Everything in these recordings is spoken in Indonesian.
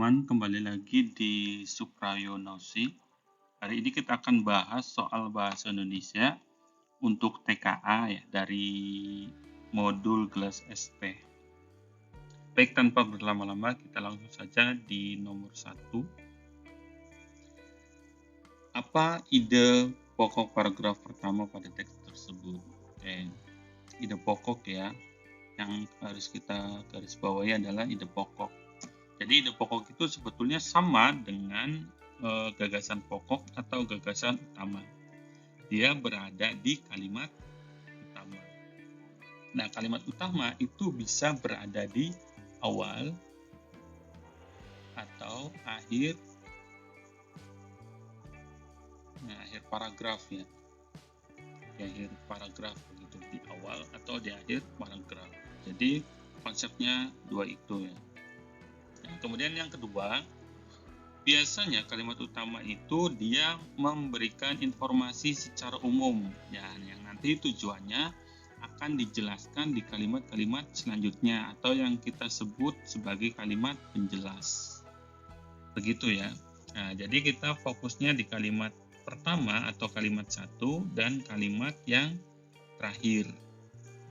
teman-teman, kembali lagi di Suprayonosi. Hari ini kita akan bahas soal bahasa Indonesia untuk TKA ya, dari modul kelas SP. Baik, tanpa berlama-lama kita langsung saja di nomor 1. Apa ide pokok paragraf pertama pada teks tersebut? Oke, ide pokok ya, yang harus kita garis bawahi adalah ide pokok. Jadi ide pokok itu sebetulnya sama dengan gagasan pokok atau gagasan utama. Dia berada di kalimat utama. Nah, kalimat utama itu bisa berada di awal atau akhir paragraf ya. Di akhir paragraf begitu, di awal atau di akhir paragraf. Jadi konsepnya dua itu ya. Nah, kemudian yang kedua, biasanya kalimat utama itu dia memberikan informasi secara umum ya, yang nanti tujuannya akan dijelaskan di kalimat-kalimat selanjutnya atau yang kita sebut sebagai kalimat penjelas. Begitu ya. Nah, jadi kita fokusnya di kalimat pertama atau kalimat 1 dan kalimat yang terakhir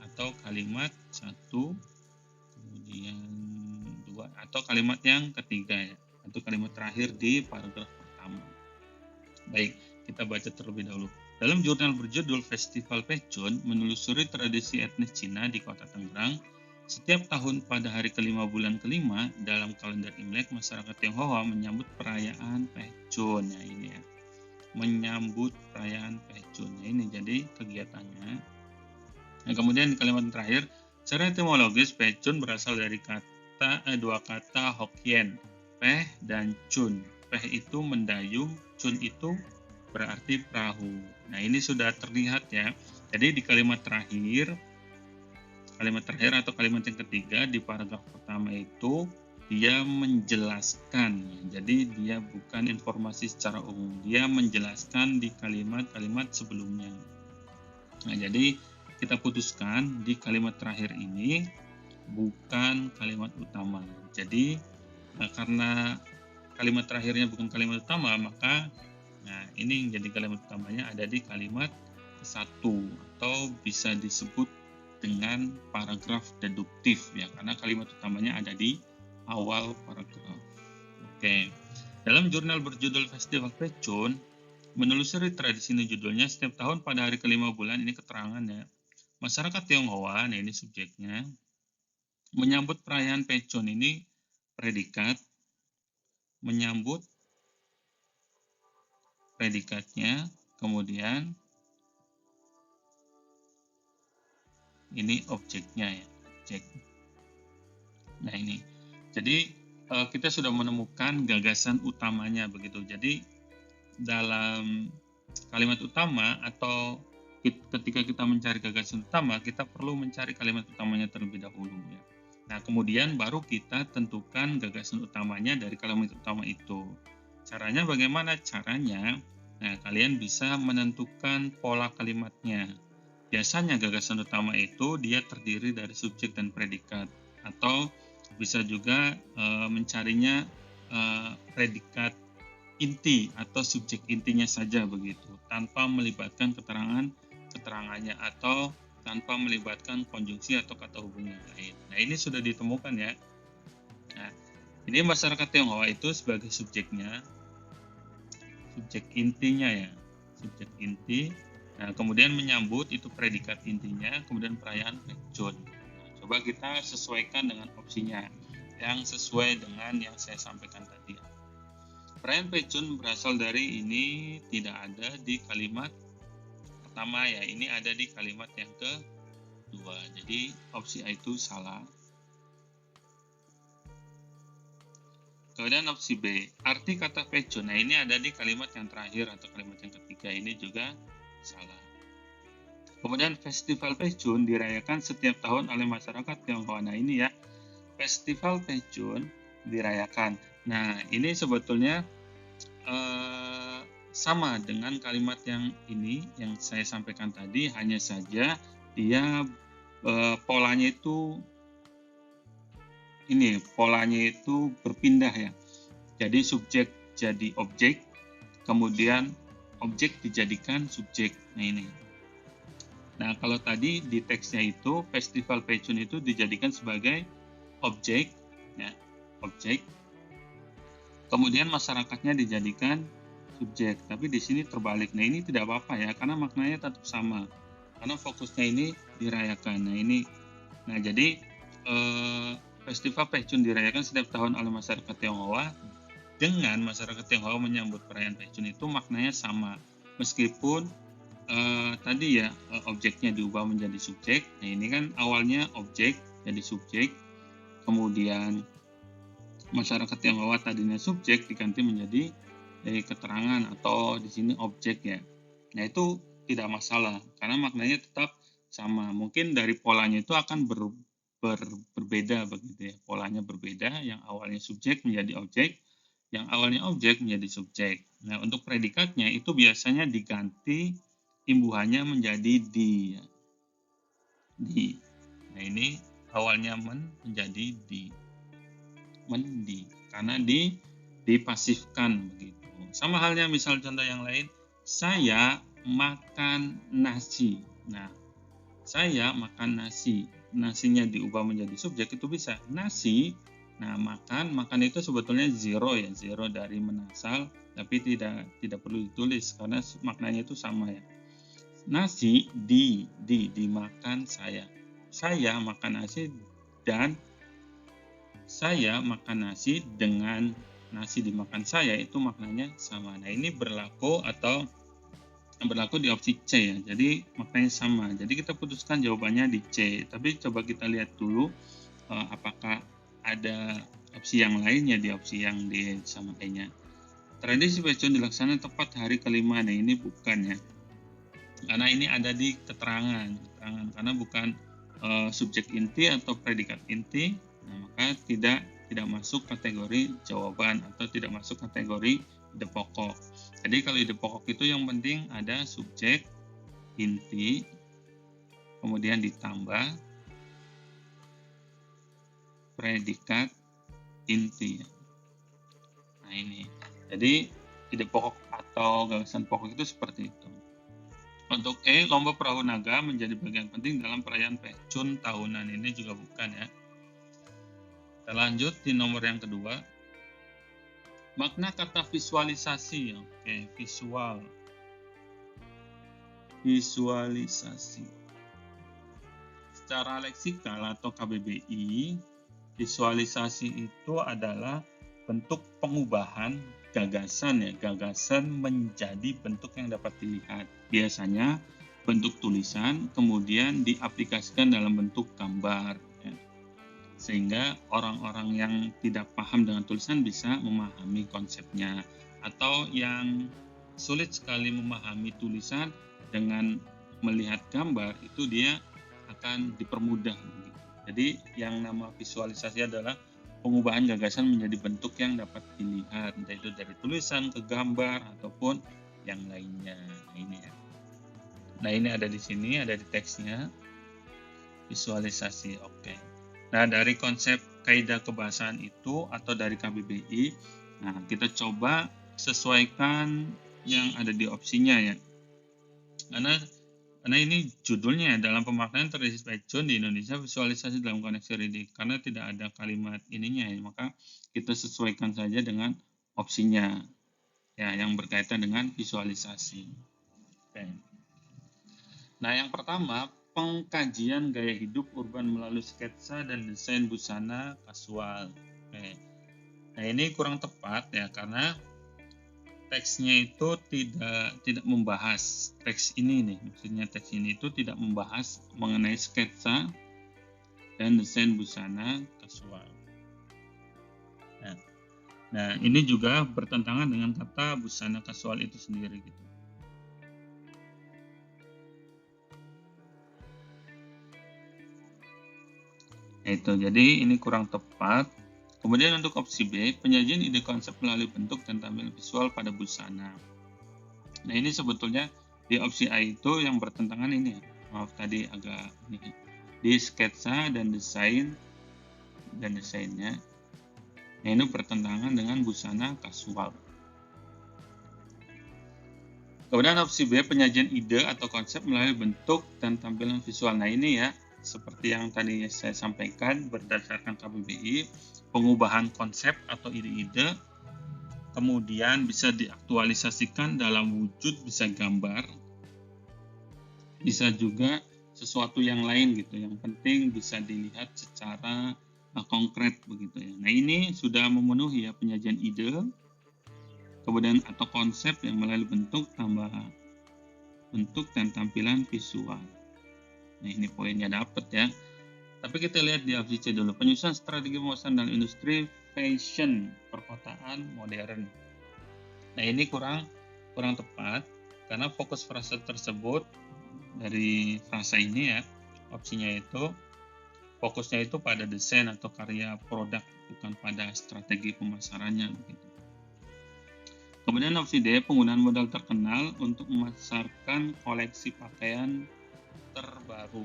atau kalimat 1 kemudian 2 atau kalimat yang ketiga ya, atau kalimat terakhir di paragraf pertama. Baik, kita baca terlebih dahulu. Dalam jurnal berjudul Festival Pecun menelusuri tradisi etnis Cina di Kota Tangerang, setiap tahun pada hari kelima bulan kelima dalam kalender Imlek, masyarakat Tionghoa menyambut perayaan Pecun. Ya, ini ya, menyambut perayaan Pecun. Ya, ini jadi kegiatannya. Nah, kemudian di kalimat terakhir, secara etimologis Pecun berasal dari dua kata Hokkien, peh dan cun. Peh itu mendayung, cun itu berarti perahu. Nah, ini sudah terlihat ya. Jadi di kalimat terakhir atau kalimat yang ketiga di paragraf pertama itu dia menjelaskan. Jadi dia bukan informasi secara umum, dia menjelaskan di kalimat-kalimat sebelumnya. Nah, jadi kita putuskan di kalimat terakhir ini bukan kalimat utama. Jadi karena kalimat terakhirnya bukan kalimat utama, maka ini yang jadi kalimat utamanya ada di kalimat satu atau bisa disebut dengan paragraf deduktif ya, karena kalimat utamanya ada di awal paragraf. Oke. Dalam jurnal berjudul Festival Pecun menelusuri tradisi ini judulnya, setiap tahun pada hari kelima bulan, ini keterangannya, masyarakat Tionghoa, nah ini subjeknya, menyambut perayaan Pecun, ini predikat, menyambut predikatnya, kemudian ini objeknya ya, objek. Nah ini, jadi kita sudah menemukan gagasan utamanya begitu. Jadi dalam kalimat utama atau ketika kita mencari gagasan utama, kita perlu mencari kalimat utamanya terlebih dahulu ya. Nah, kemudian baru kita tentukan gagasan utamanya dari kalimat utama itu. Caranya bagaimana? Caranya, nah kalian bisa menentukan pola kalimatnya. Biasanya gagasan utama itu dia terdiri dari subjek dan predikat, atau bisa juga mencarinya predikat inti atau subjek intinya saja begitu, tanpa melibatkan keterangannya atau tanpa melibatkan konjungsi atau kata hubung yang lain. Nah, ini sudah ditemukan ya. Nah, ini masyarakat Tionghoa itu sebagai subjeknya, subjek intinya ya, subjek inti. Nah, kemudian menyambut itu predikat intinya, kemudian perayaan Pecun. Nah, coba kita sesuaikan dengan opsinya yang sesuai dengan yang saya sampaikan tadi. Perayaan Pecun berasal dari ini tidak ada di kalimat pertama ya, ini ada di kalimat yang kedua. Jadi opsi A itu salah. Kemudian opsi B, arti kata Pecun, nah ini ada di kalimat yang terakhir atau kalimat yang ketiga, ini juga salah. Kemudian Festival Pecun dirayakan setiap tahun oleh masyarakat Tionghoa. Nah ini ya, Festival Pecun dirayakan. Nah ini sebetulnya sama dengan kalimat yang ini yang saya sampaikan tadi, hanya saja dia polanya itu berpindah ya. Jadi subjek jadi objek, kemudian objek dijadikan subjek. Nah ini. Nah kalau tadi di teksnya itu Festival Pecun itu dijadikan sebagai objek, ya, objek. Kemudian masyarakatnya dijadikan subjek. Tapi di sini terbalik. Nah ini tidak apa-apa ya, karena maknanya tetap sama. Karena fokusnya ini dirayakan. Nah ini, nah jadi Festival Pecun dirayakan setiap tahun oleh masyarakat Tionghoa. Dengan masyarakat Tionghoa menyambut perayaan Pecun itu maknanya sama, meskipun tadi ya objeknya diubah menjadi subjek. Nah ini kan awalnya objek jadi subjek, kemudian masyarakat Tionghoa tadinya subjek diganti menjadi keterangan atau di sini objek ya. Nah itu tidak masalah karena maknanya tetap sama. Mungkin dari polanya itu akan berbeda begitu ya. Polanya berbeda, yang awalnya subjek menjadi objek, yang awalnya objek menjadi subjek. Nah, untuk predikatnya itu biasanya diganti imbuhannya menjadi di. Ya. Di. Nah, ini awalnya menjadi di. Mendi. Karena dipasifkan begitu. Sama halnya misal contoh yang lain, saya makan nasi. Nah, saya makan nasi. Nasinya diubah menjadi subjek itu bisa. Nasi. Nah, makan itu sebetulnya zero ya, zero dari menasal, tapi tidak perlu ditulis karena maknanya itu sama ya. Nasi dimakan saya. Saya makan nasi dan saya makan nasi dengan nasi dimakan saya itu maknanya sama. Nah, ini berlaku di opsi C ya. Jadi maknanya sama. Jadi kita putuskan jawabannya di C. Tapi coba kita lihat dulu apakah ada opsi yang lainnya di opsi yang D sama E-nya. Tradisi Pecun dilaksanakan tepat hari kelima. Nah ini bukan ya, karena ini ada di keterangan karena bukan subjek inti atau predikat inti. Nah, maka tidak masuk kategori jawaban atau tidak masuk kategori ide pokok. Jadi kalau ide pokok itu yang penting ada subjek inti, kemudian ditambah predikat inti. Nah ini, jadi ide pokok atau gagasan pokok itu seperti itu. Untuk E, lomba perahu naga menjadi bagian penting dalam perayaan Pecun tahunan. Ini juga bukan ya. Kita lanjut di nomor yang kedua. Makna kata visualisasi. Oke, visualisasi. Secara leksikal atau KBBI, visualisasi itu adalah bentuk pengubahan gagasan ya, gagasan menjadi bentuk yang dapat dilihat. Biasanya bentuk tulisan kemudian diaplikasikan dalam bentuk gambar ya. Sehingga orang-orang yang tidak paham dengan tulisan bisa memahami konsepnya, atau yang sulit sekali memahami tulisan dengan melihat gambar itu dia akan dipermudah. Jadi yang nama visualisasi adalah pengubahan gagasan menjadi bentuk yang dapat dilihat, entah itu dari tulisan ke gambar ataupun yang lainnya. Nah ini ya. Nah ini ada di sini, ada di teksnya visualisasi. Oke. Nah dari konsep kaidah kebahasaan itu atau dari KBBI, nah kita coba sesuaikan yang ada di opsinya ya. Karena ini judulnya dalam pemaknaan tradisi Pecun di Indonesia, visualisasi dalam koneksi redik. Karena tidak ada kalimat ininya ya, maka kita sesuaikan saja dengan opsinya ya yang berkaitan dengan visualisasi. Oke. Nah yang pertama, pengkajian gaya hidup urban melalui sketsa dan desain busana kasual. Oke. Nah ini kurang tepat ya, karena teksnya itu tidak membahas teks ini nih, maksudnya teks ini itu tidak membahas mengenai sketsa dan desain busana kasual. Nah ini juga bertentangan dengan kata busana kasual itu sendiri gitu. Nah, itu jadi ini kurang tepat. Kemudian untuk opsi B, penyajian ide konsep melalui bentuk dan tampilan visual pada busana. Nah ini sebetulnya di opsi A itu yang bertentangan ini. Maaf tadi agak ini. Di sketsa dan desainnya. Nah, ini bertentangan dengan busana kasual. Kemudian opsi B, penyajian ide atau konsep melalui bentuk dan tampilan visual. Nah, ini ya, seperti yang tadi saya sampaikan berdasarkan KBBI, pengubahan konsep atau ide-ide kemudian bisa diaktualisasikan dalam wujud, bisa gambar, bisa juga sesuatu yang lain gitu. Yang penting bisa dilihat secara konkret begitu ya. Nah, ini sudah memenuhi ya penyajian ide, kemudian atau konsep yang melalui bentuk tambah bentuk dan tampilan visual. Nah, ini poinnya dapat ya. Tapi kita lihat di opsi C dulu. Penyusunan strategi pemasaran dalam industri fashion perkotaan modern. Nah, ini kurang tepat karena fokus frasa tersebut dari frasa ini ya, opsinya itu fokusnya itu pada desain atau karya produk, bukan pada strategi pemasarannya begitu. Kemudian opsi D, penggunaan modal terkenal untuk memasarkan koleksi pakaian terbaru.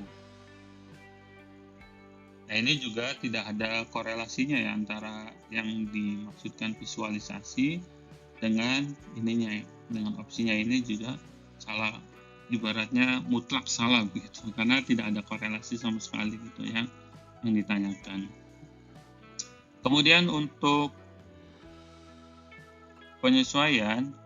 Nah, ini juga tidak ada korelasinya ya antara yang dimaksudkan visualisasi dengan ininya ya, dengan opsinya ini juga salah, ibaratnya mutlak salah begitu, karena tidak ada korelasi sama sekali gitu ya yang ditanyakan. Kemudian untuk penyesuaian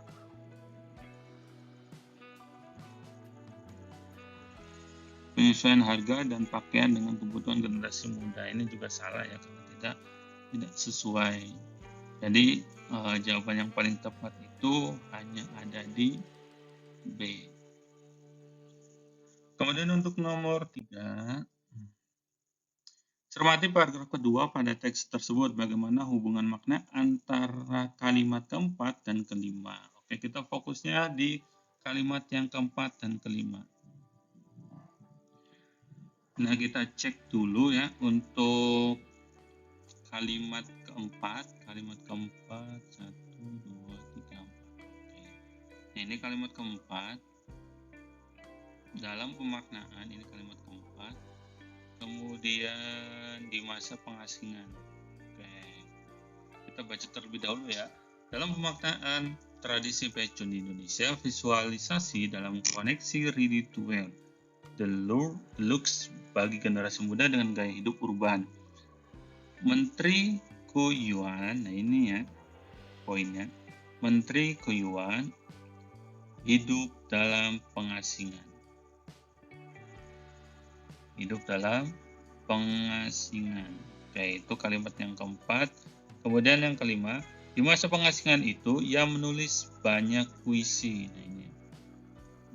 harga dan pakaian dengan kebutuhan generasi muda, ini juga salah ya karena tidak sesuai. Jadi jawaban yang paling tepat itu hanya ada di B. Kemudian untuk nomor 3, cermati paragraf kedua pada teks tersebut, bagaimana hubungan makna antara kalimat keempat dan kelima. Oke, kita fokusnya di kalimat yang keempat dan kelima. Nah, kita cek dulu ya untuk kalimat keempat, 1, 2, 3, 4. Oke. Nah, ini kalimat keempat. Dalam pemaknaan, ini kalimat keempat. Kemudian di masa pengasingan. Oke. Kita baca terlebih dahulu ya. Dalam pemaknaan tradisi fashion di Indonesia, visualisasi dalam koneksi ready to wear, the looks bagi generasi muda dengan gaya hidup urban. Menteri Kuyuan, nah ini ya poinnya. Menteri Kuyuan hidup dalam pengasingan. Hidup dalam pengasingan. Oke, itu kalimat yang keempat. Kemudian yang kelima, di masa pengasingan itu ia menulis banyak puisi. Nah, ini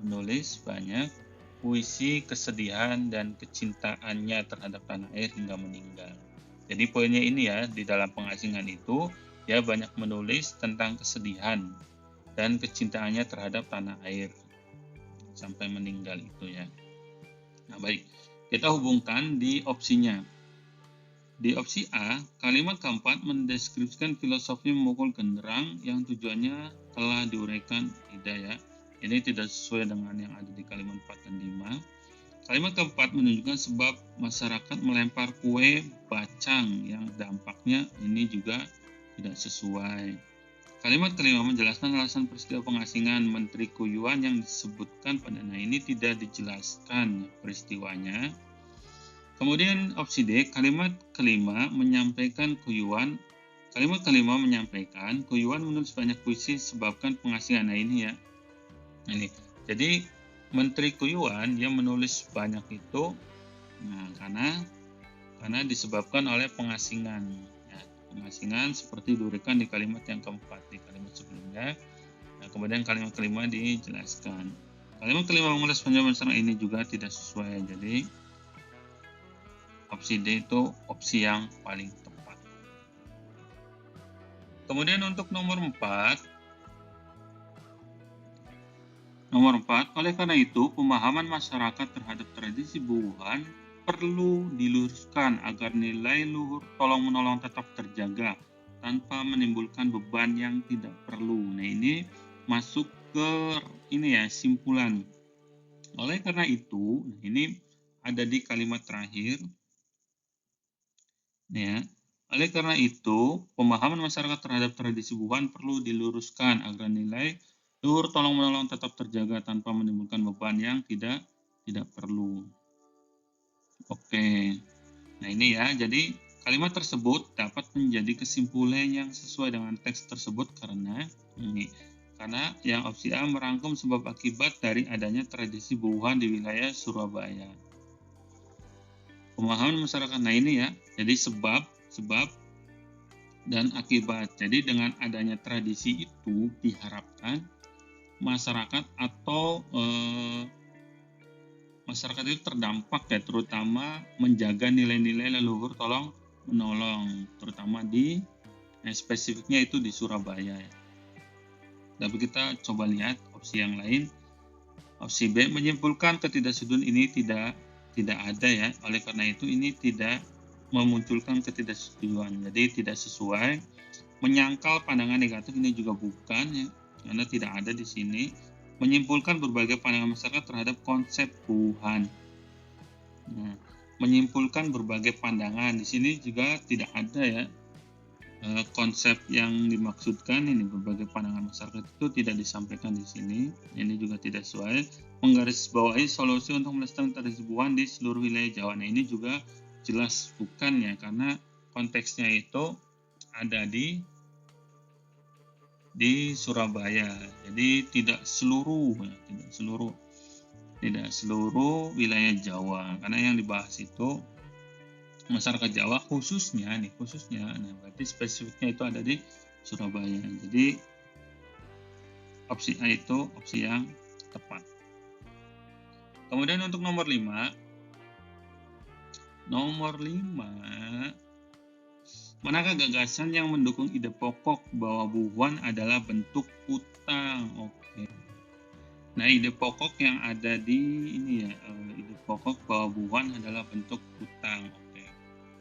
menulis banyak puisi kesedihan dan kecintaannya terhadap tanah air hingga meninggal. Jadi poinnya ini ya, di dalam pengasingan itu dia banyak menulis tentang kesedihan dan kecintaannya terhadap tanah air sampai meninggal itu ya. Nah, baik, kita hubungkan di opsinya. Di opsi A, kalimat keempat mendeskripsikan filosofi memukul genderang yang tujuannya telah diuraikan Ida ya. Ini tidak sesuai dengan yang ada di kalimat 4 dan 5. Kalimat keempat menunjukkan sebab masyarakat melempar kue bacang yang dampaknya ini juga tidak sesuai. Kalimat kelima menjelaskan alasan peristiwa pengasingan Menteri Kuyuan yang disebutkan pada ini tidak dijelaskan peristiwanya. Kemudian opsi D, kalimat kelima menyampaikan Kuyuan. Kalimat kelima menyampaikan Kuyuan menulis banyak puisi sebabkan pengasingan. Nah, ini ya. Ini. Jadi Menteri Kuyuan dia menulis banyak itu karena disebabkan oleh pengasingan. Ya, pengasingan seperti diuraikan di kalimat yang keempat, di kalimat sebelumnya. Nah, kemudian kalimat kelima dijelaskan. Kalimat kelima mengulas penjelasan ini juga tidak sesuai. Jadi opsi D itu opsi yang paling tepat. Kemudian untuk nomor 4, oleh karena itu pemahaman masyarakat terhadap tradisi buuhan perlu diluruskan agar nilai luhur tolong-menolong tetap terjaga tanpa menimbulkan beban yang tidak perlu. Nah, ini masuk ke ini ya, simpulan. Oleh karena itu, ini ada di kalimat terakhir. Ya, Oleh karena itu, pemahaman masyarakat terhadap tradisi buuhan perlu diluruskan agar nilai luhur tolong-menolong tetap terjaga tanpa menimbulkan beban yang tidak perlu. Oke. Nah, ini ya. Jadi, kalimat tersebut dapat menjadi kesimpulan yang sesuai dengan teks tersebut karena yang opsi A merangkum sebab akibat dari adanya tradisi buuhan di wilayah Surabaya. Pemahaman masyarakat, nah ini ya, jadi sebab dan akibat. Jadi dengan adanya tradisi itu diharapkan masyarakat atau masyarakat itu terdampak ya, terutama menjaga nilai-nilai leluhur tolong menolong, terutama di spesifiknya itu di Surabaya ya. Tapi kita coba lihat opsi yang lain. Opsi B menyimpulkan ketidaksetujuan ini tidak ada ya. Oleh karena itu ini tidak memunculkan ketidaksetujuan. Jadi tidak sesuai. Menyangkal pandangan negatif ini juga bukan ya, karena tidak ada di sini. Menyimpulkan berbagai pandangan masyarakat terhadap konsep buuhan. Nah, menyimpulkan berbagai pandangan di sini juga tidak ada ya. Konsep yang dimaksudkan ini berbagai pandangan masyarakat itu tidak disampaikan di sini. Ini juga tidak sesuai. Menggarisbawahi solusi untuk melestarikan tradisi buuhan di seluruh wilayah Jawa. Nah, ini juga jelas bukan ya, karena konteksnya itu ada di Surabaya. Jadi tidak seluruh wilayah Jawa, karena yang dibahas itu masyarakat Jawa khususnya, nah berarti spesifiknya itu ada di Surabaya. Jadi opsi A itu opsi yang tepat. Kemudian untuk nomor 5, manakah gagasan yang mendukung ide pokok bahwa buuhan adalah bentuk utang? Oke. Nah, ide pokok yang ada di ini ya, ide pokok bahwa buuhan adalah bentuk utang. Oke.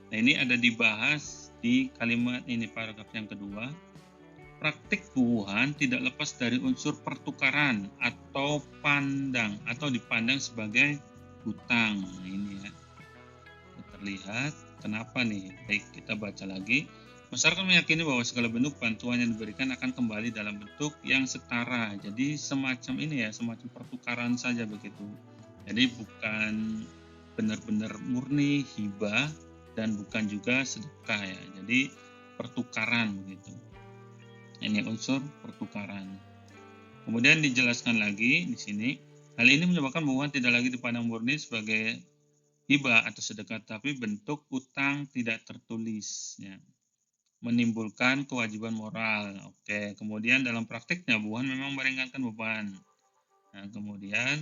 Nah, ini ada dibahas di kalimat ini, paragraf yang kedua. Praktik buuhan tidak lepas dari unsur pertukaran atau dipandang sebagai hutang. Nah, ini ya. Terlihat kenapa nih? Baik, kita baca lagi. Masyarakat meyakini bahwa segala bentuk bantuan yang diberikan akan kembali dalam bentuk yang setara. Jadi semacam ini ya, semacam pertukaran saja begitu. Jadi bukan benar-benar murni hibah dan bukan juga sedekah ya. Jadi pertukaran begitu. Ini unsur pertukaran. Kemudian dijelaskan lagi di sini, hal ini menyebabkan buuhan tidak lagi dipandang murni sebagai hibah atau sedekah, tapi bentuk utang tidak tertulis ya. Menimbulkan kewajiban moral. Oke, kemudian dalam praktiknya buuhan memang meringankan beban. Nah, kemudian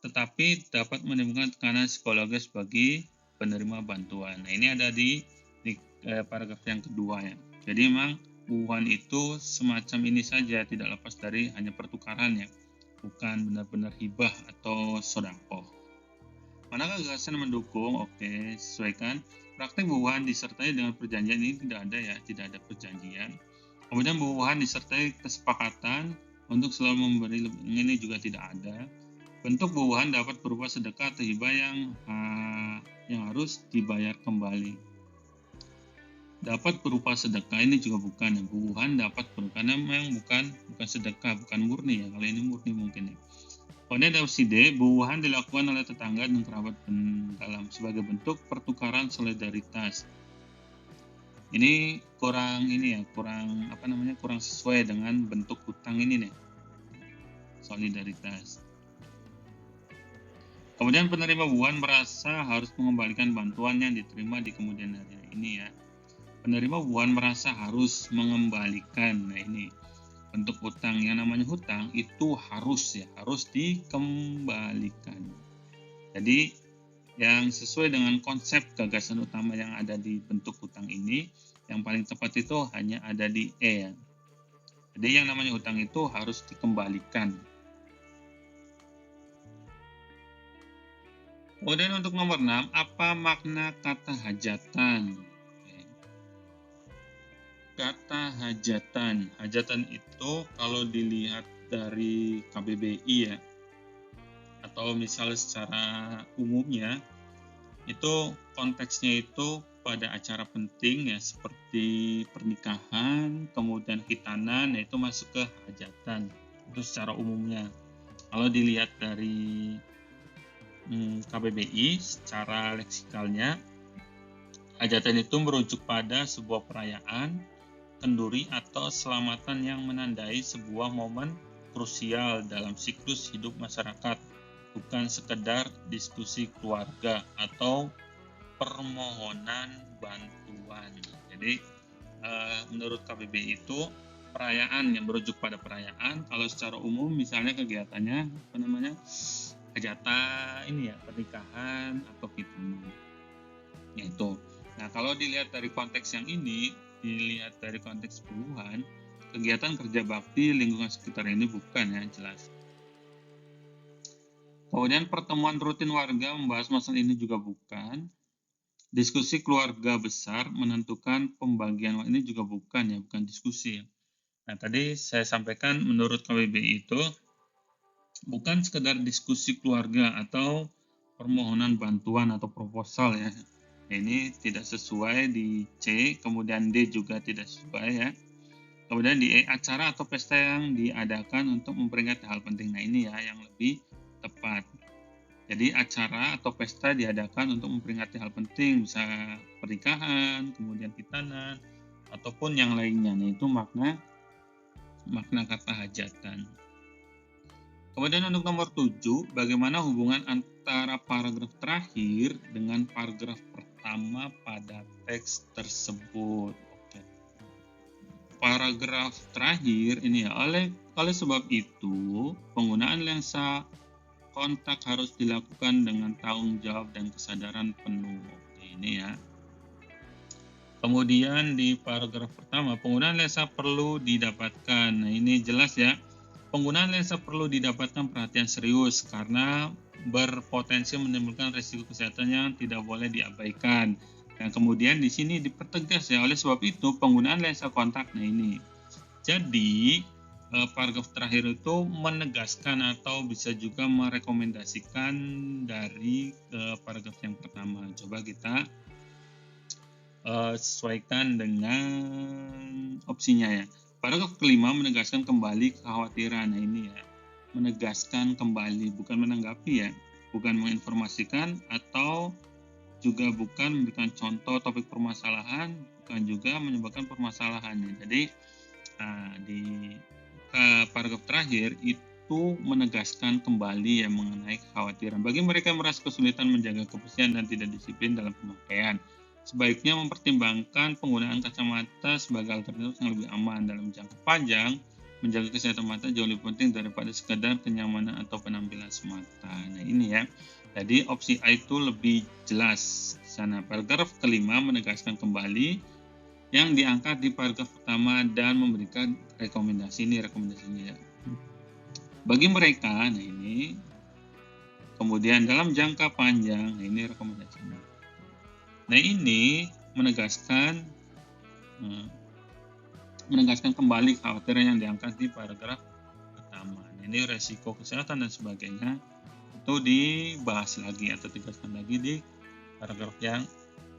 tetapi dapat menimbulkan tekanan psikologis bagi penerima bantuan. Nah, ini ada di paragraf yang kedua ya. Jadi memang buuhan itu semacam ini saja, tidak lepas dari hanya pertukaran ya, bukan benar-benar hibah atau sedekah. Manakah gagasan mendukung? Oke, sesuaikan. Praktek buuhan disertai dengan perjanjian ini tidak ada ya, tidak ada perjanjian. Kemudian buuhan disertai kesepakatan untuk selalu memberi, ini juga tidak ada. Bentuk buuhan dapat berupa sedekah atau hibah yang harus dibayar kembali. Dapat berupa sedekah ini juga bukan ya. Buuhan dapat berupa, karena memang bukan sedekah, bukan murni ya. Kalau ini murni mungkin ya. Kemudian ada opsi D, buuhan dilakukan oleh tetangga dan kerabat dalam sebagai bentuk pertukaran solidaritas. Ini kurang sesuai dengan bentuk hutang ini nih. Solidaritas. Kemudian penerima buuhan merasa harus mengembalikan bantuan yang diterima di kemudian hari. Ini ya. Penerima buuhan merasa harus mengembalikan. Nah, ini bentuk hutang. Yang namanya hutang itu harus dikembalikan. Jadi yang sesuai dengan konsep gagasan utama yang ada di bentuk hutang ini, yang paling tepat itu hanya ada di E ya. Jadi yang namanya hutang itu harus dikembalikan. Kemudian untuk nomor 6, apa makna kata hajatan? Kata hajatan. Hajatan itu kalau dilihat dari KBBI ya, atau misalnya secara umumnya, itu konteksnya itu pada acara penting ya seperti pernikahan, kemudian khitanan, yaitu masuk ke hajatan. Itu secara umumnya. Kalau dilihat dari KBBI secara leksikalnya, hajatan itu merujuk pada sebuah perayaan, kenduri atau selamatan yang menandai sebuah momen krusial dalam siklus hidup masyarakat, bukan sekedar diskusi keluarga atau permohonan bantuan. Jadi menurut KBBI itu perayaan yang merujuk pada perayaan. Kalau secara umum misalnya kegiatannya hajatan pernikahan atau khitanan. Itu. Nah, kalau dilihat dari konteks yang ini, dilihat dari konteks puluhan, kegiatan kerja bakti lingkungan sekitar ini bukan ya, jelas. Kemudian pertemuan rutin warga membahas masalah ini juga bukan. Diskusi keluarga besar menentukan pembagian ini juga bukan ya, bukan diskusi. Nah, tadi saya sampaikan menurut KBBI itu bukan sekedar diskusi keluarga atau permohonan bantuan atau proposal ya. Ini tidak sesuai di C, kemudian D juga tidak sesuai ya. Kemudian di E, acara atau pesta yang diadakan untuk memperingati hal penting. Nah, ini ya yang lebih tepat. Jadi acara atau pesta diadakan untuk memperingati hal penting, bisa pernikahan, kemudian khitanan, ataupun yang lainnya. Nah, itu makna kata hajatan. Kemudian untuk nomor 7, bagaimana hubungan antara paragraf terakhir dengan paragraf pertama pada teks tersebut. Oke. Paragraf terakhir ini ya, oleh sebab itu, penggunaan lensa kontak harus dilakukan dengan tanggung jawab dan kesadaran penuh. Ini ya. Kemudian di paragraf pertama, penggunaan lensa perlu didapatkan. Nah, ini jelas ya. Penggunaan lensa perlu didapatkan perhatian serius karena berpotensi menimbulkan risiko kesehatan yang tidak boleh diabaikan. Dan kemudian di sini dipertegas ya, oleh sebab itu penggunaan lensa kontak. Nah, ini. Jadi paragraf terakhir itu menegaskan atau bisa juga merekomendasikan dari paragraf yang pertama. Coba kita sesuaikan dengan opsinya ya. Paragraf kelima menegaskan kembali kekhawatiran. Nah, ini ya, menegaskan kembali, bukan menanggapi ya, bukan menginformasikan atau juga bukan memberikan contoh topik permasalahan, bukan juga menyebabkan permasalahannya. Jadi di paragraf terakhir itu menegaskan kembali yang mengenai kekhawatiran. Bagi mereka yang merasa kesulitan menjaga kebersihan dan tidak disiplin dalam pemakaian, sebaiknya mempertimbangkan penggunaan kacamata sebagai alternatif yang lebih aman dalam jangka panjang. Menjaga kesehatan mata jauh lebih penting daripada sekadar kenyamanan atau penampilan semata. Nah, ini ya. Jadi opsi A itu lebih jelas di sana. Paragraf kelima menegaskan kembali yang diangkat di paragraf pertama dan memberikan rekomendasi. Ini rekomendasinya ya. Bagi mereka, nah ini. Kemudian dalam jangka panjang, nah ini rekomendasinya. Nah, ini menegaskan kembali kekhawatiran yang diangkat di paragraf pertama. Nah, ini resiko kesehatan dan sebagainya itu dibahas lagi atau ditegaskan lagi di paragraf yang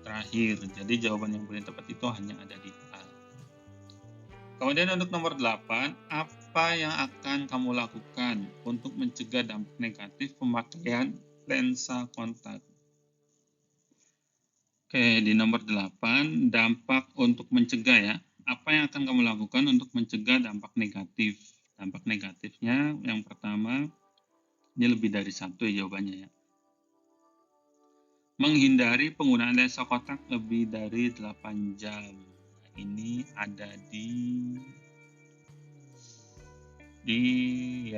terakhir. Jadi jawaban yang paling tepat itu hanya ada di A. Kemudian untuk nomor 8, apa yang akan kamu lakukan untuk mencegah dampak negatif pemakaian lensa kontak? Oke, di nomor 8, dampak untuk mencegah ya. Apa yang akan kamu lakukan untuk mencegah dampak negatif? Dampak negatifnya yang pertama, ini lebih dari satu ya jawabannya ya. Menghindari penggunaan lensa kontak lebih dari 8 jam. Ini ada di di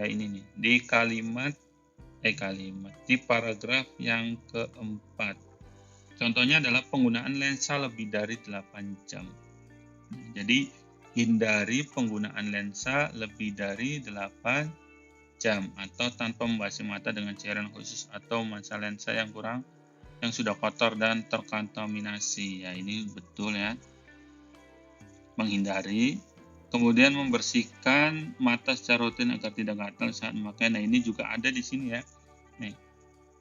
paragraf yang keempat. Contohnya adalah penggunaan lensa lebih dari 8 jam. Jadi hindari penggunaan lensa lebih dari 8 jam atau tanpa membasmi mata dengan cairan khusus atau masa lensa yang sudah kotor dan terkontaminasi. Ya, ini betul ya. Menghindari. Kemudian membersihkan mata secara rutin agar tidak gatal saat memakai. Nah, ini juga ada di sini ya. Nih,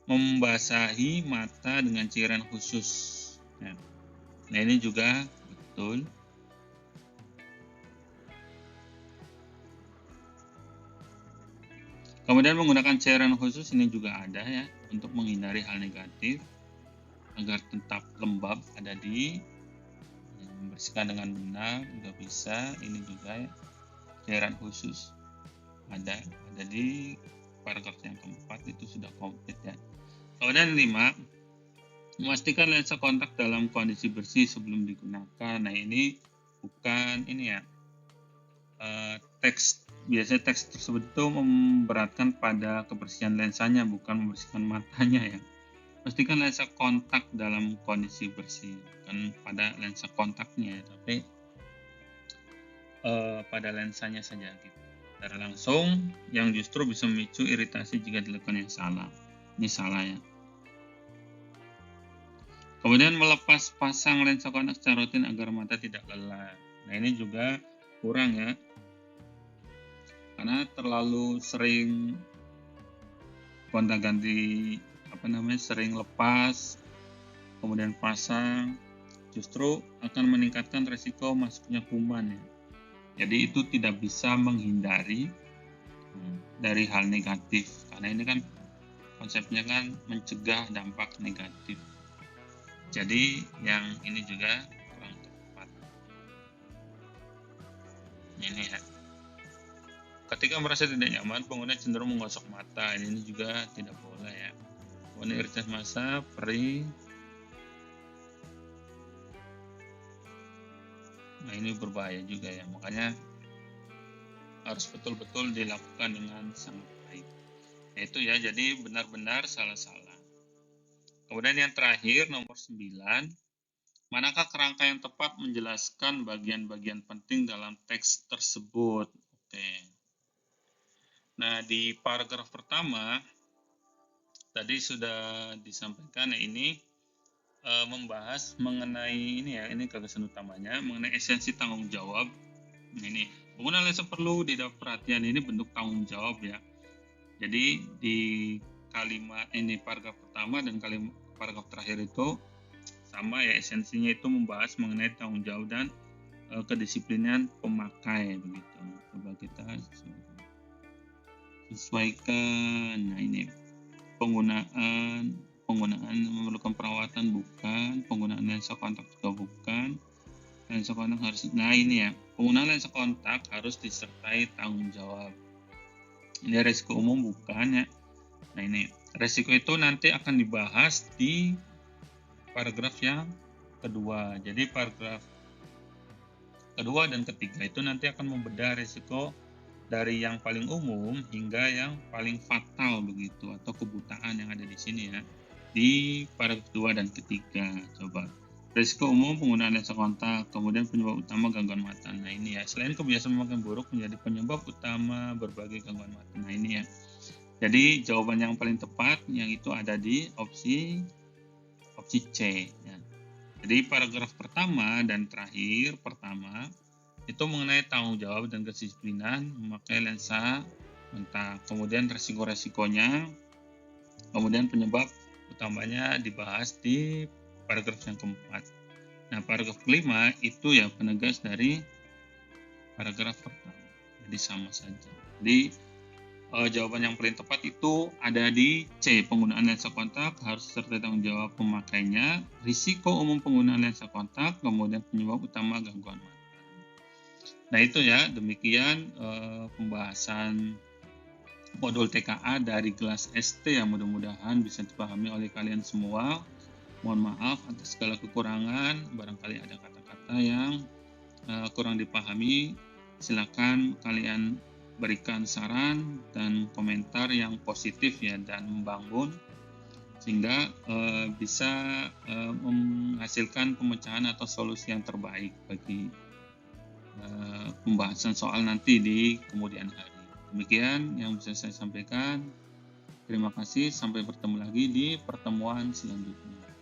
membasahi mata dengan cairan khusus. Ya. Nah, ini juga betul. Kemudian menggunakan cairan khusus ini juga ada ya, untuk menghindari hal negatif agar tetap lembab, ada di membersihkan dengan benar juga bisa. Ini juga ya, cairan khusus ada di paragraf yang keempat, itu sudah komplit ya. Kemudian 5, memastikan lensa kontak dalam kondisi bersih sebelum digunakan. Nah, ini bukan ini ya, biasanya teks tersebut itu memberatkan pada kebersihan lensanya, bukan membersihkan matanya ya. Pastikan lensa kontak dalam kondisi bersih, bukan pada lensa kontaknya, tapi pada lensanya saja gitu. Secara langsung yang justru bisa memicu iritasi jika dilakukan yang salah. Ini salah ya. Kemudian melepas pasang lensa kontak secara rutin agar mata tidak lelah. Nah, ini juga kurang ya, karena terlalu sering gonta-ganti sering lepas kemudian pasang, justru akan meningkatkan resiko masuknya kuman ya. Jadi itu tidak bisa menghindari dari hal negatif, karena ini kan konsepnya kan mencegah dampak negatif. Jadi yang ini juga kurang tepat. Ini ya. Ketika merasa tidak nyaman, pengguna cenderung menggosok mata. Ini juga tidak boleh ya. Kemudian iritasi mata, perih. Nah, ini berbahaya juga ya. Makanya harus betul-betul dilakukan dengan sangat baik. Nah, itu ya, jadi benar-benar salah-salah. Kemudian yang terakhir, nomor 9. Manakah kerangka yang tepat menjelaskan bagian-bagian penting dalam teks tersebut? Oke. Nah, di paragraf pertama tadi sudah disampaikan ya, ini membahas mengenai ini ya, ini gagasan utamanya mengenai esensi tanggung jawab. Nah, ini penggunaan lensa perlu didapat perhatian, ini bentuk tanggung jawab ya. Jadi di kalimat ini paragraf pertama dan paragraf terakhir itu sama ya, esensinya itu membahas mengenai tanggung jawab dan kedisiplinan pemakai begitu. Coba kita sesuaikan. Nah, ini penggunaan memerlukan perawatan bukan, penggunaan lensa kontak juga bukan. Lensa kontak harus, nah ini ya, penggunaan lensa kontak harus disertai tanggung jawab. Ini resiko umum bukan ya. Nah, ini resiko itu nanti akan dibahas di paragraf yang kedua. Jadi paragraf kedua dan ketiga itu nanti akan membedah resiko dari yang paling umum hingga yang paling fatal begitu, atau kebutaan yang ada di sini ya, di paragraf 2 dan ketiga. Coba risiko umum penggunaan lensa kontak, kemudian penyebab utama gangguan mata. Nah, ini ya, selain kebiasaan memakai buruk menjadi penyebab utama berbagai gangguan mata. Nah, ini ya, jadi jawaban yang paling tepat yang itu ada di opsi C ya. Jadi paragraf pertama dan terakhir, pertama itu mengenai tanggung jawab dan kedisiplinan memakai lensa kontak, kemudian resiko-resikonya, kemudian penyebab utamanya dibahas di paragraf yang keempat. Nah, paragraf kelima itu ya penegas dari paragraf pertama, jadi sama saja. Jadi jawaban yang paling tepat itu ada di C, penggunaan lensa kontak harus serta tanggung jawab pemakainya, risiko umum penggunaan lensa kontak, kemudian penyebab utama gangguan mata. Nah, itu ya, demikian pembahasan modul TKA dari kelas ST yang mudah-mudahan bisa dipahami oleh kalian semua. Mohon maaf atas segala kekurangan, barangkali ada kata-kata yang kurang dipahami, silakan kalian berikan saran dan komentar yang positif ya dan membangun, sehingga bisa menghasilkan pemecahan atau solusi yang terbaik bagi pembahasan soal nanti di kemudian hari. Demikian yang bisa saya sampaikan. Terima kasih, sampai bertemu lagi di pertemuan selanjutnya.